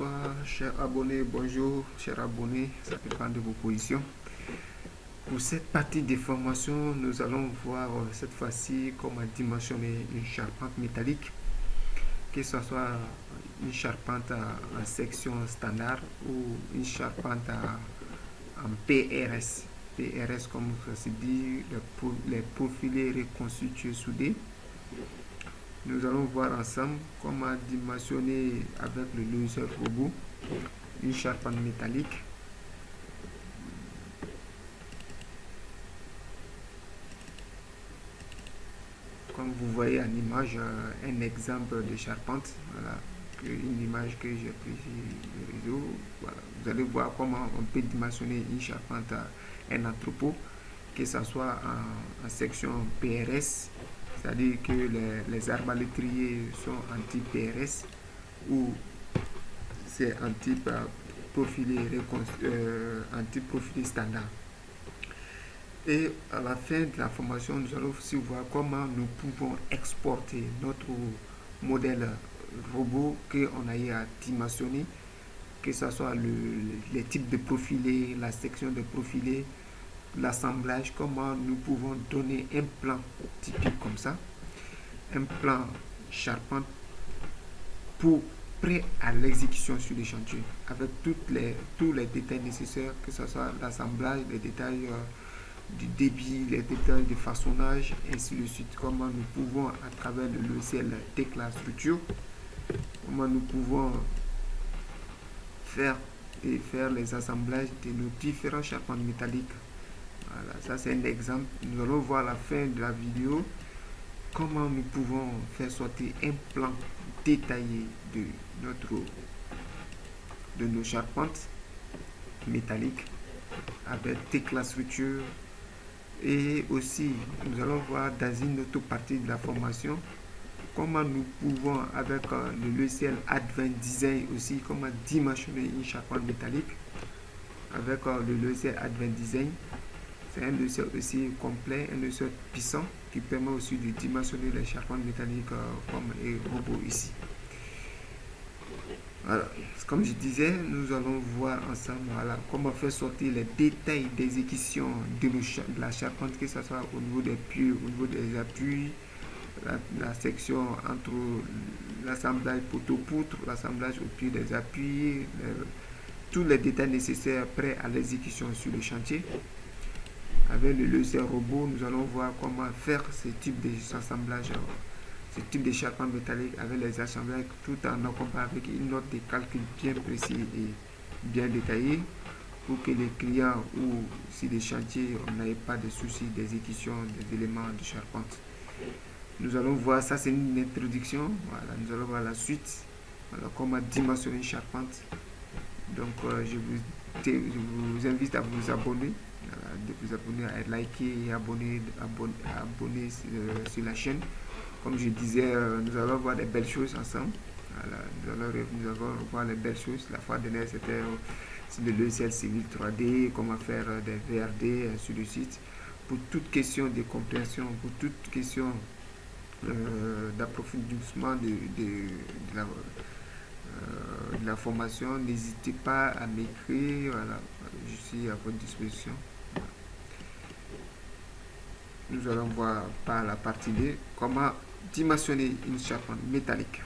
bonsoir, chers abonnés, bonjour, chers abonnés, ça dépend de vos positions. Pour cette partie de formation, nous allons voir cette fois-ci comment dimensionner une charpente métallique, que ce soit une charpente en section standard ou une charpente en PRS. PRS, comme ça se dit, les profilés reconstitués soudés. Nous allons voir ensemble comment dimensionner avec le logiciel robot une charpente métallique. Comme vous voyez en image, un exemple de charpente, voilà, une image que j'ai prise sur le réseau. Voilà. Vous allez voir comment on peut dimensionner une charpente à un entrepôt, que ce soit en section PRS, c'est-à-dire que les arbalétriers sont en type PRS ou c'est en type profilé standard. Et à la fin de la formation, nous allons aussi voir comment nous pouvons exporter notre modèle robot qu'on a eu à dimensionner, que ce soit les types de profilés, la section de profilés, l'assemblage, comment nous pouvons donner un plan typique comme ça, un plan charpente pour prêt à l'exécution sur les chantiers, avec tous les détails nécessaires, que ce soit l'assemblage, les détails du débit, les détails de façonnage, ainsi de suite. Comment nous pouvons, à travers le logiciel Tekla Structure, comment nous pouvons faire les assemblages de nos différents charpentes métalliques. Voilà, ça c'est un exemple. Nous allons voir à la fin de la vidéo comment nous pouvons faire sortir un plan détaillé de nos charpentes métalliques avec Tekla Structure. Et aussi, nous allons voir dans une autre partie de la formation comment nous pouvons, avec le logiciel Advanced Design aussi, comment dimensionner une charpente métallique avec le logiciel Advanced Design. C'est un logiciel aussi complet, un logiciel puissant qui permet aussi de dimensionner les charpentes métalliques comme les robots ici. Voilà. Comme je disais, nous allons voir ensemble comment faire sortir les détails d'exécution de la charpente, que ce soit au niveau des pieds, au niveau des appuis, la section entre l'assemblage poteau-poutre, l'assemblage au pied des appuis, tous les détails nécessaires prêts à l'exécution sur le chantier. Avec le logiciel robot, nous allons voir comment faire ce type d'assemblages, ce type de charpente métallique avec les assemblages, tout en accompagnant avec une note de calcul bien précis et bien détaillée pour que les clients ou si les chantiers n'aient pas de soucis d'exécution des éléments de charpente. Nous allons voir, ça c'est une introduction, voilà, nous allons voir la suite, voilà, comment dimensionner une charpente. Donc je vous invite à vous abonner, de vous abonner, à liker et abonner sur la chaîne. Comme je disais, nous allons voir des belles choses ensemble. Voilà, nous allons voir les belles choses. La fois dernière, c'était le logiciel civil 3D, comment faire des VRD, sur le site. Pour toute question de compréhension, pour toute question d'approfondissement de la formation, n'hésitez pas à m'écrire. Voilà, je suis à votre disposition. Nous allons voir par la partie 2 comment dimensionner une charpente métallique.